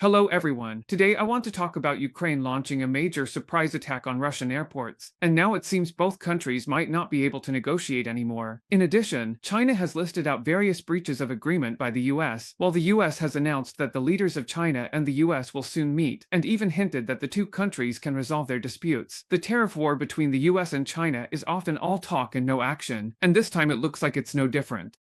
Hello everyone, today I want to talk about Ukraine launching a major surprise attack on Russian airports, and now it seems both countries might not be able to negotiate anymore. In addition, China has listed out various breaches of agreement by the US, while the US has announced that the leaders of China and the US will soon meet, and even hinted that the two countries can resolve their disputes. The tariff war between the US and China is often all talk and no action, and this time it looks like it's no different.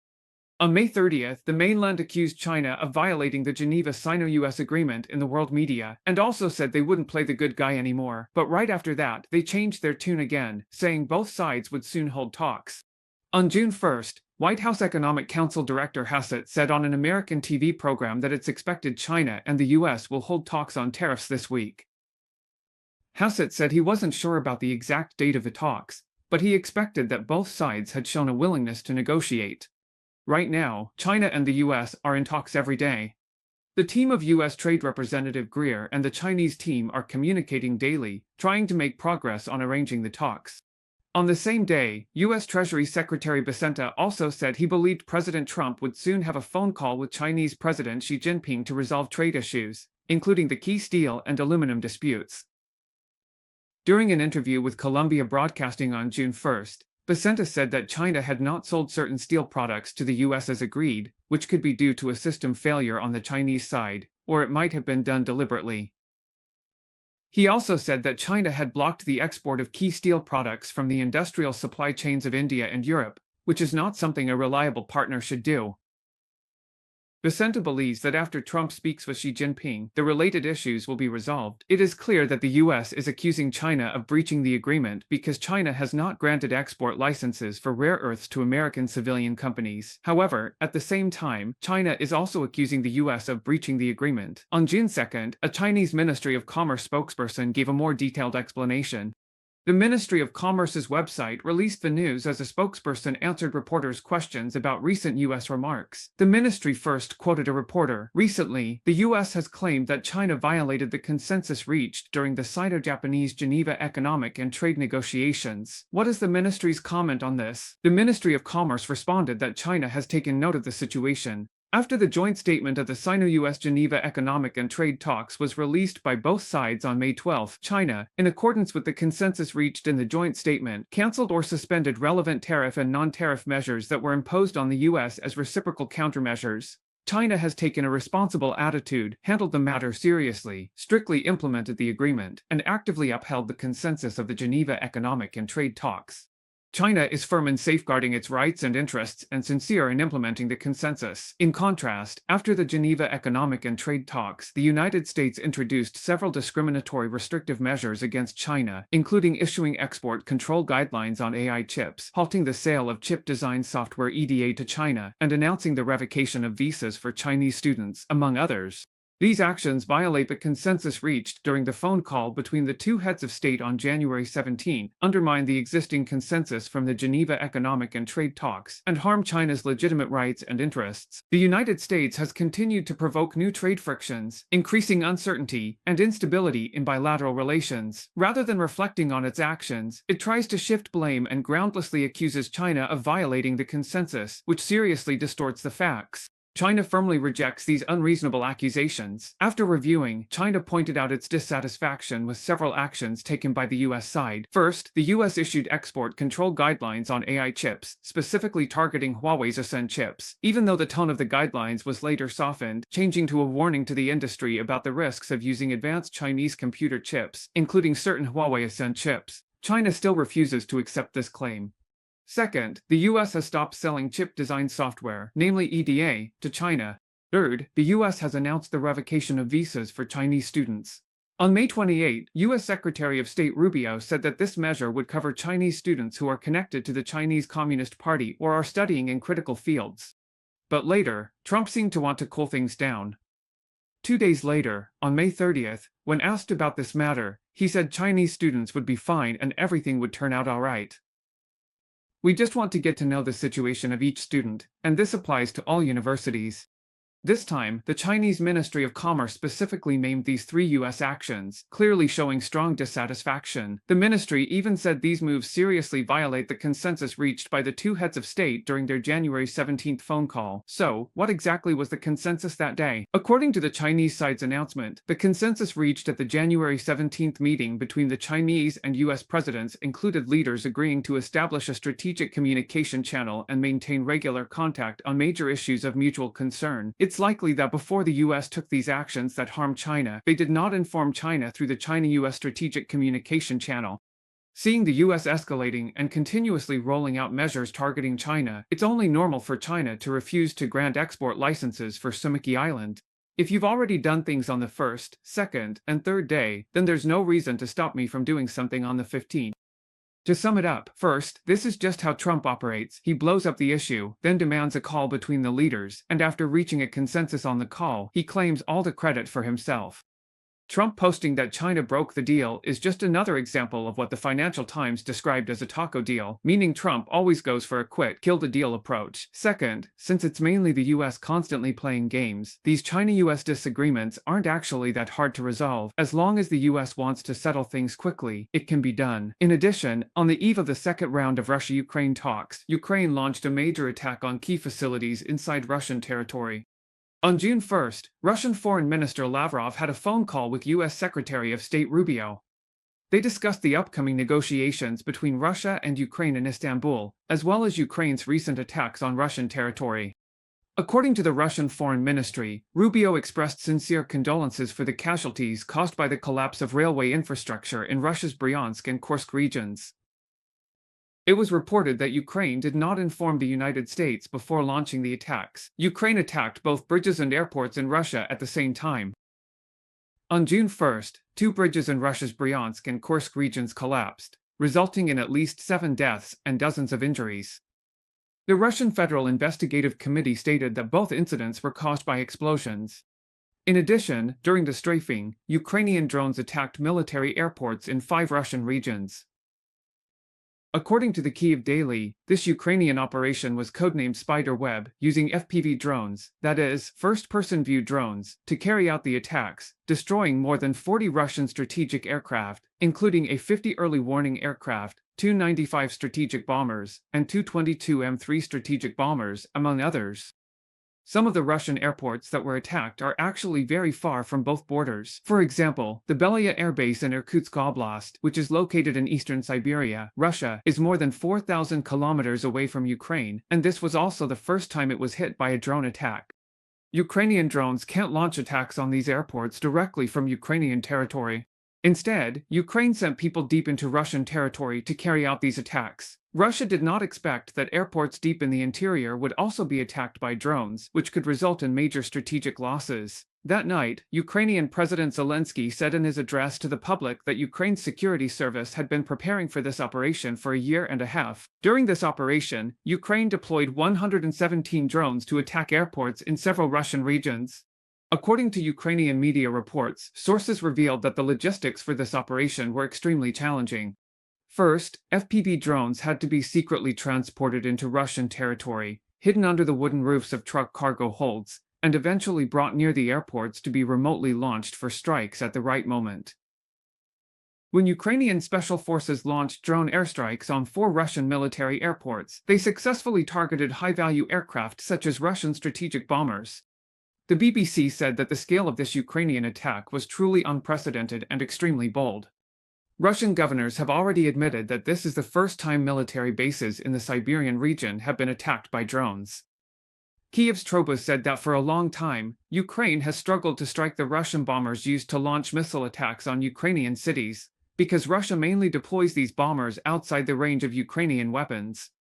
On May 30th, the mainland accused China of violating the Geneva Sino-U.S. agreement in the world media, and also said they wouldn't play the good guy anymore. But right after that, they changed their tune again, saying both sides would soon hold talks. On June 1st, White House Economic Council Director Hassett said on an American TV program that it's expected China and the U.S. will hold talks on tariffs this week. Hassett said he wasn't sure about the exact date of the talks, but he expected that both sides had shown a willingness to negotiate. Right now, China and the US are in talks every day. The team of US Trade Representative Greer and the Chinese team are communicating daily, trying to make progress on arranging the talks. On the same day, US Treasury Secretary Becenta also said he believed President Trump would soon have a phone call with Chinese President Xi Jinping to resolve trade issues, including the key steel and aluminum disputes. During an interview with Columbia Broadcasting on June 1st, Becenta said that China had not sold certain steel products to the US as agreed, which could be due to a system failure on the Chinese side, or it might have been done deliberately. He also said that China had blocked the export of key steel products from the industrial supply chains of India and Europe, which is not something a reliable partner should do. Becenta believes that after Trump speaks with Xi Jinping, the related issues will be resolved. It is clear that the US is accusing China of breaching the agreement because China has not granted export licenses for rare earths to American civilian companies. However, at the same time, China is also accusing the US of breaching the agreement. On June 2nd, a Chinese Ministry of Commerce spokesperson gave a more detailed explanation. The Ministry of Commerce's website released the news as a spokesperson answered reporters' questions about recent U.S. remarks. The ministry first quoted a reporter. Recently, the U.S. has claimed that China violated the consensus reached during the Sino-Japanese Geneva economic and trade negotiations. What is the ministry's comment on this? The Ministry of Commerce responded that China has taken note of the situation. After the joint statement of the Sino-U.S. Geneva economic and trade talks was released by both sides on May 12, China, in accordance with the consensus reached in the joint statement, canceled or suspended relevant tariff and non-tariff measures that were imposed on the U.S. as reciprocal countermeasures. China has taken a responsible attitude, handled the matter seriously, strictly implemented the agreement, and actively upheld the consensus of the Geneva economic and trade talks. China is firm in safeguarding its rights and interests and sincere in implementing the consensus. In contrast, after the Geneva economic and trade talks, the United States introduced several discriminatory restrictive measures against China, including issuing export control guidelines on AI chips, halting the sale of chip design software EDA to China, and announcing the revocation of visas for Chinese students, among others. These actions violate the consensus reached during the phone call between the two heads of state on January 17, undermine the existing consensus from the Geneva economic and trade talks, and harm China's legitimate rights and interests. The United States has continued to provoke new trade frictions, increasing uncertainty and instability in bilateral relations. Rather than reflecting on its actions, it tries to shift blame and groundlessly accuses China of violating the consensus, which seriously distorts the facts. China firmly rejects these unreasonable accusations. After reviewing, China pointed out its dissatisfaction with several actions taken by the U.S. side. First, the U.S. issued export control guidelines on AI chips, specifically targeting Huawei's Ascend chips, even though the tone of the guidelines was later softened, changing to a warning to the industry about the risks of using advanced Chinese computer chips, including certain Huawei Ascend chips. China still refuses to accept this claim. Second, the U.S. has stopped selling chip design software, namely EDA, to China. Third, the U.S. has announced the revocation of visas for Chinese students. On May 28, U.S. Secretary of State Rubio said that this measure would cover Chinese students who are connected to the Chinese Communist Party or are studying in critical fields. But later, Trump seemed to want to cool things down. 2 days later, on May 30th, when asked about this matter, he said Chinese students would be fine and everything would turn out all right. We just want to get to know the situation of each student, and this applies to all universities. This time, the Chinese Ministry of Commerce specifically named these 3 U.S. actions, clearly showing strong dissatisfaction. The ministry even said these moves seriously violate the consensus reached by the 2 heads of state during their January 17 phone call. So, what exactly was the consensus that day? According to the Chinese side's announcement, the consensus reached at the January 17 meeting between the Chinese and U.S. presidents included leaders agreeing to establish a strategic communication channel and maintain regular contact on major issues of mutual concern. It's likely that before the U.S. took these actions that harm China, they did not inform China through the China-U.S. strategic communication channel. Seeing the U.S. escalating and continuously rolling out measures targeting China, it's only normal for China to refuse to grant export licenses for Sumiki Island. If you've already done things on the first, second, and third day, then there's no reason to stop me from doing something on the 15th. To sum it up, first, this is just how Trump operates. He blows up the issue, then demands a call between the leaders, and after reaching a consensus on the call, he claims all the credit for himself. Trump posting that China broke the deal is just another example of what the Financial Times described as a taco deal, meaning Trump always goes for a quit, kill the deal approach. Second, since it's mainly the US constantly playing games, these China-US disagreements aren't actually that hard to resolve. As long as the US wants to settle things quickly, it can be done. In addition, on the eve of the second round of Russia-Ukraine talks, Ukraine launched a major attack on key facilities inside Russian territory. On June 1st, Russian Foreign Minister Lavrov had a phone call with U.S. Secretary of State Rubio. They discussed the upcoming negotiations between Russia and Ukraine in Istanbul, as well as Ukraine's recent attacks on Russian territory. According to the Russian Foreign Ministry, Rubio expressed sincere condolences for the casualties caused by the collapse of railway infrastructure in Russia's Bryansk and Kursk regions. It was reported that Ukraine did not inform the United States before launching the attacks. Ukraine attacked both bridges and airports in Russia at the same time. On June 1st, 2 bridges in Russia's Bryansk and Kursk regions collapsed, resulting in at least 7 deaths and dozens of injuries. The Russian Federal Investigative Committee stated that both incidents were caused by explosions. In addition, during the strafing, Ukrainian drones attacked military airports in 5 Russian regions. According to the Kyiv Daily, this Ukrainian operation was codenamed Spider Web, using FPV drones, that is, first-person view drones, to carry out the attacks, destroying more than 40 Russian strategic aircraft, including a 50 early warning aircraft, 2 95 strategic bombers, and 2 22 M3 strategic bombers, among others. Some of the Russian airports that were attacked are actually very far from both borders. For example, the Belaya Air Base in Irkutsk Oblast, which is located in eastern Siberia, Russia, is more than 4,000 kilometers away from Ukraine, and this was also the first time it was hit by a drone attack. Ukrainian drones can't launch attacks on these airports directly from Ukrainian territory. Instead, Ukraine sent people deep into Russian territory to carry out these attacks. Russia did not expect that airports deep in the interior would also be attacked by drones, which could result in major strategic losses. That night, Ukrainian President Zelensky said in his address to the public that Ukraine's security service had been preparing for this operation for a year and a half. During this operation, Ukraine deployed 117 drones to attack airports in several Russian regions. According to Ukrainian media reports, sources revealed that the logistics for this operation were extremely challenging. First, FPV drones had to be secretly transported into Russian territory, hidden under the wooden roofs of truck cargo holds, and eventually brought near the airports to be remotely launched for strikes at the right moment. When Ukrainian special forces launched drone airstrikes on 4 Russian military airports, they successfully targeted high-value aircraft such as Russian strategic bombers. The BBC said that the scale of this Ukrainian attack was truly unprecedented and extremely bold. Russian governors have already admitted that this is the first time military bases in the Siberian region have been attacked by drones. Kyiv's Trobus said that for a long time, Ukraine has struggled to strike the Russian bombers used to launch missile attacks on Ukrainian cities, because Russia mainly deploys these bombers outside the range of Ukrainian weapons.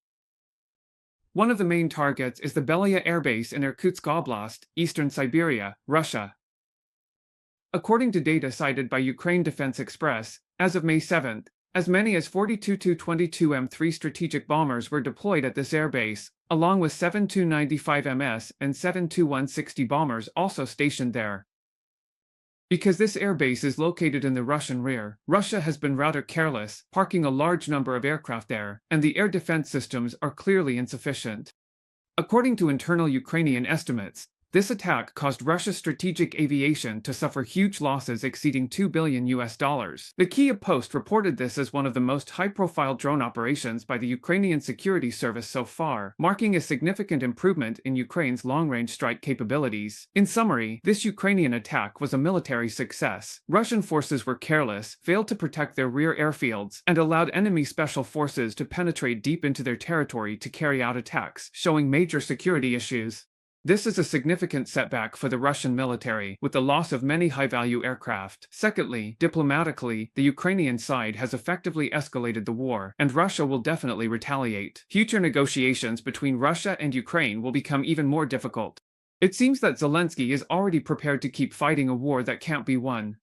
One of the main targets is the Belaya Air Base in Irkutsk Oblast, eastern Siberia, Russia. According to data cited by Ukraine Defense Express, as of May 7, as many as 42 Tu-22 M3 strategic bombers were deployed at this airbase, along with 7 Tu-95 MS and 7 Tu-160 bombers also stationed there. Because this airbase is located in the Russian rear, Russia has been rather careless, parking a large number of aircraft there, and the air defense systems are clearly insufficient. According to internal Ukrainian estimates, This attack caused Russia's strategic aviation to suffer huge losses exceeding $2 billion. The Kyiv Post reported this as one of the most high-profile drone operations by the Ukrainian security service so far, marking a significant improvement in Ukraine's long-range strike capabilities. In summary, this Ukrainian attack was a military success. Russian forces were careless, failed to protect their rear airfields, and allowed enemy special forces to penetrate deep into their territory to carry out attacks, showing major security issues. This is a significant setback for the Russian military, with the loss of many high-value aircraft. Secondly, diplomatically, the Ukrainian side has effectively escalated the war, and Russia will definitely retaliate. Future negotiations between Russia and Ukraine will become even more difficult. It seems that Zelensky is already prepared to keep fighting a war that can't be won.